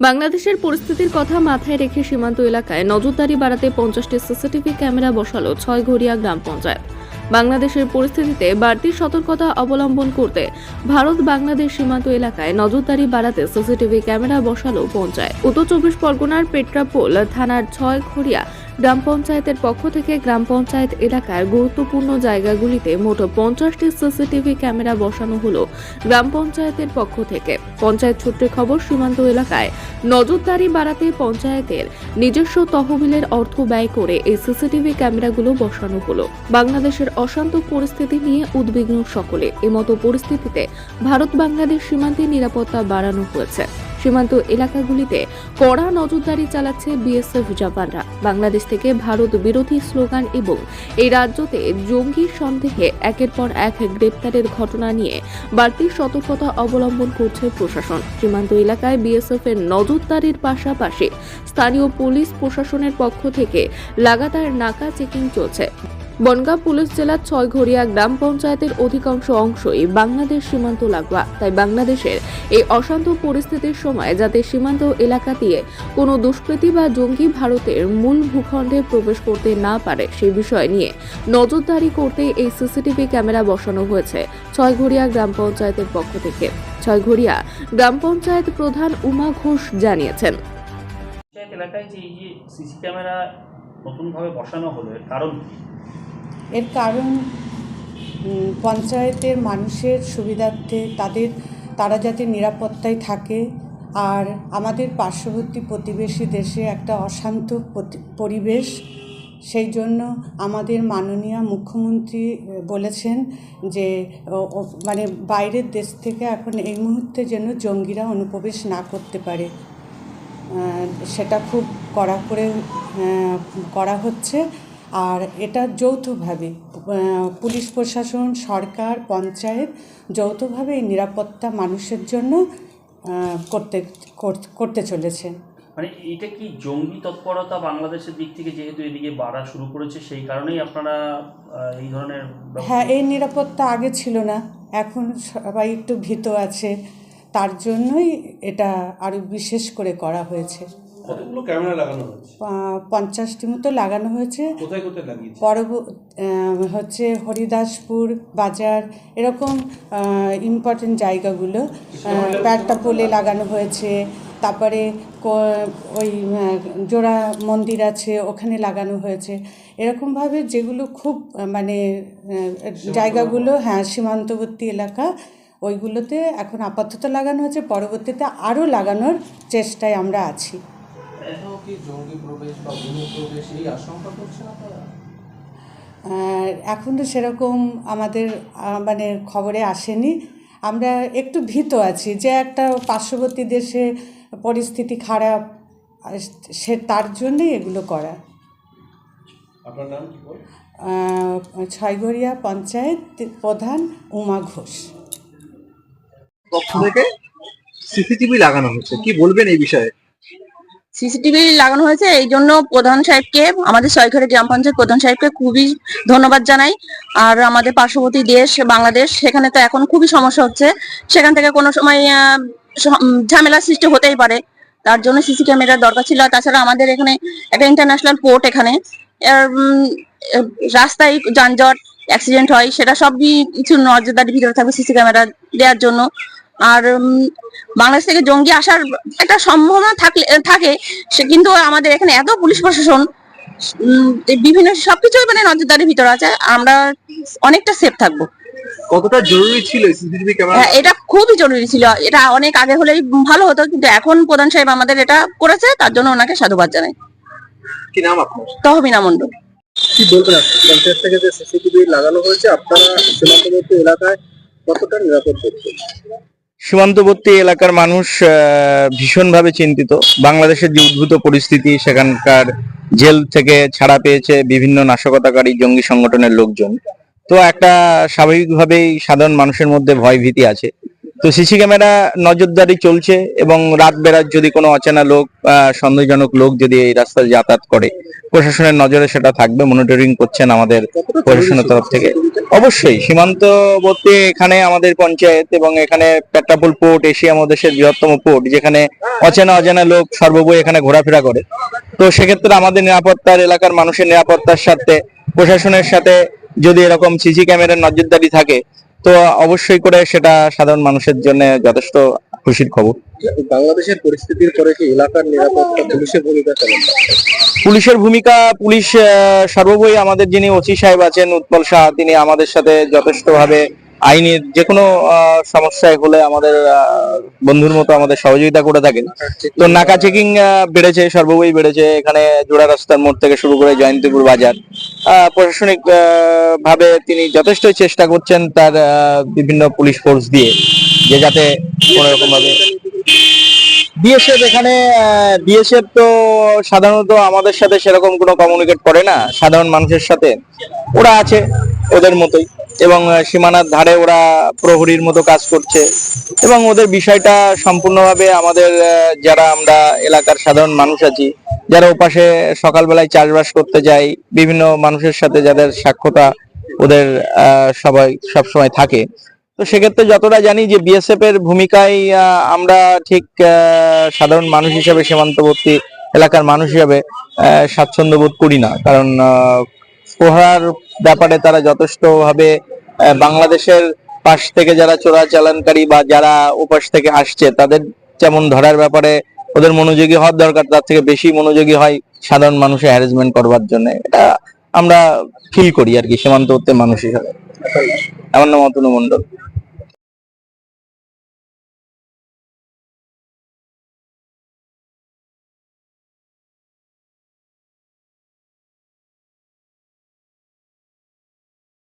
বাংলাদেশের পরিস্থিতির কথা মাথায় রেখে সীমান্ত এলাকায় নজরদারি বাড়াতে 50টি সিসিটিভি ক্যামেরা বসালো ছয়ঘরিয়া গ্রাম পঞ্চায়েত। বাংলাদেশের পরিস্থিতিতে বাড়তি সতর্কতা অবলম্বন করতে ভারত বাংলাদেশ সীমান্ত এলাকায় নজরদারি বাড়াতে সিসিটিভি ক্যামেরা বসালো পঞ্চায়েত। উত্তর 24 পরগনার পেট্রাপোল থানার ছয়ঘরিয়া গ্রাম পঞ্চায়েতের পক্ষ থেকে গ্রাম পঞ্চায়েত এলাকার গুরুত্বপূর্ণ জায়গাগুলিতে মোট 50টি সিসিটিভি ক্যামেরা বসানো হলো গ্রাম পঞ্চায়েতের পক্ষ থেকে। পঞ্চায়েত সূত্রে খবর, সীমান্ত এলাকায় নজরদারি বাড়াতে পঞ্চায়েতের নিজস্ব তহবিলের অর্থ ব্যয় করে এই সিসিটিভি ক্যামেরাগুলো বসানো হলো। বাংলাদেশের অশান্ত পরিস্থিতি নিয়ে উদ্বিগ্ন সকলে। এমতো পরিস্থিতিতে ভারত বাংলাদেশ সীমান্তে নিরাপত্তা বাড়ানো হয়েছে। সীমান্ত এলাকাগুলিতে কড়া নজরদারি চালাচ্ছে বিএসএফ জওয়ানরা। বাংলাদেশ থেকে ভারত বিরোধী স্লোগান এবং এই রাজ্যতে জঙ্গি সন্দেহে একের পর এক গ্রেপ্তারের ঘটনা নিয়ে বাড়তি সতর্কতা অবলম্বন করছে প্রশাসন। সীমান্ত এলাকায় বিএসএফ এর নজরদারির পাশাপাশি স্থানীয় পুলিশ প্রশাসনের পক্ষ থেকে লাগাতার নাকা চেকিং চলছে। বনগাঁ পুলিশ জেলার ছয়ঘরিয়া গ্রাম পঞ্চায়েতের অধিকাংশ অংশই বাংলাদেশ সীমান্ত লাগোয়া। তাই বাংলাদেশের এই অশান্ত পরিস্থিতির সময় যাতে সীমান্ত এলাকা দিয়ে কোনো দুষ্কৃতী বা জঙ্গি ভারতের মূল ভূখণ্ডে প্রবেশ করতে না পারে সেই বিষয় নিয়ে নজরদারি করতে এই সিসিটিভি ক্যামেরা বসানো হয়েছে ছয়ঘরিয়া গ্রাম পঞ্চায়েতের পক্ষ থেকে। ছয়ঘরিয়া গ্রাম পঞ্চায়েত প্রধান উমা ঘোষ জানিয়েছেন, এলাকায় যে এই যে সিসি ক্যামেরা নতুনভাবে বসানো হলো এর কারণ কি? এর কারণ পঞ্চায়েতের মানুষের সুবিধার্থে তারা যাতে নিরাপত্তায় থাকে, আর আমাদের পার্শ্ববর্তী প্রতিবেশী দেশে একটা অশান্ত পরিবেশ, সেই জন্য আমাদের মাননীয় মুখ্যমন্ত্রী বলেছেন যে মানে বাইরের দেশ থেকে এখন এই মুহূর্তে যেন জঙ্গিরা অনুপ্রবেশ না করতে পারে, সেটা খুব কড়া করে করা হচ্ছে। আর এটা যৌথভাবে পুলিশ প্রশাসন, সরকার, পঞ্চায়েত যৌথভাবে এই নিরাপত্তা মানুষের জন্য করতে চলেছে। মানে এটা কি জঙ্গি তৎপরতা বাংলাদেশের দিক থেকে যেহেতু এদিকে বাড়া শুরু করেছে সেই কারণেই আপনারা এই ধরনের? হ্যাঁ, এই নিরাপত্তা আগে ছিল না, এখন সবাই একটু ভীত আছে, তার জন্যই এটা আরও বিশেষ করে করা হয়েছে। কতগুলো ক্যামেরা লাগানো হয়েছে? 50টি মতো লাগানো হয়েছে। কোথায় কোথায় লাগিয়েছে? হচ্ছে হরিদাসপুর বাজার, এরকম ইম্পর্টেন্ট জায়গাগুলো। পেট্রাপোলে লাগানো হয়েছে, তারপরে ওই জোড়া মন্দির আছে ওখানে লাগানো হয়েছে। এরকমভাবে যেগুলো খুব মানে জায়গাগুলো, হ্যাঁ, সীমান্তবর্তী এলাকা, ওইগুলোতে এখন আপাতত লাগানো হয়েছে। পরবর্তীতে আরও লাগানোর চেষ্টায় আমরা আছি। এখন তো সেরকম আমাদের মানে খবরে আসেনি। আমরা একটু ভীত আছি যে একটা পার্শ্ববর্তী দেশে পরিস্থিতি খারাপ, সে তার জন্যই এগুলো করা। আপনার নাম কি? ছয়ঘরিয়া পঞ্চায়েত প্রধান উমা ঘোষ। পক্ষ থেকে সিসিটিভি লাগানো হচ্ছে, কি বলবেন এই বিষয়ে? সিসিটিভি লাগানো হয়েছে এই জন্য প্রধান সাহেবকে, আমাদের ছয়ঘরিয়া গ্রাম পঞ্চায়েত প্রধান সাহেবকে খুবই ধন্যবাদ জানাই। আর আমাদের পার্শ্ববর্তী দেশ বাংলাদেশ, সেখানে তো এখন খুবই সমস্যা হচ্ছে, সেখান থেকে কোনো সময় ঝামেলা সৃষ্টি হতেই পারে, তার জন্য সিসি ক্যামেরার দরকার ছিল। তাছাড়া আমাদের এখানে একটা ইন্টারন্যাশনাল পোর্ট, এখানে রাস্তায় যানজট, অ্যাক্সিডেন্ট হয়, সেটা সবই কিছু নজরদারির ভিতরে থাকবে সিসি ক্যামেরা দেওয়ার জন্য। আর বাংলাদেশ থেকে জঙ্গি আসার একটা সম্ভাবনা থাকে, সে কিন্তু আমাদের এখানে এত পুলিশ প্রশাসন বিভিন্ন সবকিছু মানে নজরদারির ভিতরে আছে, আমরা অনেকটা সেফ থাকবো। কতটা জরুরি ছিল সিসিটিভি ক্যামেরা? এটা খুবই জরুরি ছিল, এটা অনেক আগে হলেই ভালো হতো, কিন্তু এখন প্রধান সাহেব আমাদের এটা করেছে, তার জন্য ওনাকে সাধুবাদ জানাই। কি নাম আপনার? তহবিনা মণ্ডল। কি বলবেন পঞ্চায়েত থেকে যে সিসিটিভি লাগানো হয়েছে, আপনারা সীমান্তবর্তী এলাকায় কতটা নিরাপদ করছেন? সীমান্তবর্তী এলাকার মানুষ ভীষণভাবে চিন্তিত। বাংলাদেশের যে উদ্ভূত পরিস্থিতি, সেখানকার জেল থেকে ছাড়া পেয়েছে বিভিন্ন নাশকতাকারী জঙ্গি সংগঠনের লোকজন, তো একটা স্বাভাবিকভাবেই সাধারণ মানুষের মধ্যে ভয় ভীতি আছে। তো সিসি ক্যামেরা নজরদারি চলছে, এবং রাত বেরাত যদি কোনো অচেনা লোক, সন্দেহজনক লোক যদি এই রাস্তায় যাতায়াত করে, প্রশাসনের নজরে সেটা থাকবে। মনিটরিং করছেন আমাদের প্রশাসনের তরফ থেকে। অবশ্যই সীমান্তবর্তী এখানে আমাদের পঞ্চায়েত, এবং এখানে পেট্রাপোল পোর্ট এশিয়া মহাদেশের বৃহত্তম পোর্ট, যেখানে অজানা লোক সর্ববই এখানে ঘোরাফেরা করে। তো সেক্ষেত্রে আমাদের নিরাপত্তার, এলাকার মানুষের নিরাপত্তার সাথে প্রশাসনের সাথে যদি এরকম সিসি ক্যামেরার নজরদারি থাকে, তো অবশ্যই করে সেটা সাধারণ মানুষের জন্য যথেষ্ট খুশির খবর। বাংলাদেশের পরিস্থিতির পরে কি এলাকার নিরাপত্তা পুলিশের ভূমিকা কেমন? পুলিশের ভূমিকা, পুলিশ সর্ববই আমাদের যিনি ওসি সাহেব আছেন উৎপল শাহ, তিনি আমাদের সাথে যথেষ্টভাবে আইনের যে কোনো সমস্যায় হলে আমাদের বন্ধুর মতো আমাদের সহযোগিতা করে থাকেন। তো নাকা চেকিং বেড়েছে, সর্ববই বেড়েছে। এখানে জোড়া রাস্তার মোড় থেকে শুরু করে জয়ন্তীপুর বাজার, প্রশাসনিক ভাবে তিনি যথেষ্ট চেষ্টা করছেন তার বিভিন্ন পুলিশ ফোর্স দিয়ে, যে যাতে কোনো রকম ভাবে বিএসএফ এখানে, বিএসএফ তো সাধারণত আমাদের সাথে সেরকম কোনো কমিউনিকেট করে না সাধারণ মানুষের সাথে। ওরা আছে ওদের মতোই, এবং সীমানার ধারে ওরা প্রহরীর মতো কাজ করছে, এবং ওদের বিষয়টা সম্পূর্ণভাবে আমাদের যারা আমরা এলাকার সাধারণ মানুষ আছি, যারা ওপাশে সকালবেলায় চাষবাস করতে যাই, বিভিন্ন মানুষের সাথে যাদের সাক্ষরতা ওদের সবাই সবসময় থাকে। তো সেক্ষেত্রে যতটা জানি যে বিএসএফ এর ভূমিকায় আমরা ঠিক সাধারণ মানুষ হিসেবে, সীমান্তবর্তী এলাকার মানুষ হিসেবে স্বাচ্ছন্দ্য বোধ করি না। কারণ প্রহার ব্যাপারে তারা যথেষ্ট ভাবে বাংলাদেশের পাশ থেকে যারা চোরাচালানকারী বা যারা ওপাশ থেকে আসছে তাদের যেমন ধরার ব্যাপারে ওদের মনোযোগী হওয়ার দরকার, তার থেকে বেশি মনোযোগী হয় সাধারণ মানুষের হ্যারাসমেন্ট করবার জন্য। এটা আমরা ফিল করি আর কি সীমান্তবর্তী মানুষ হিসাবে। আমার নাম অতনু মণ্ডল।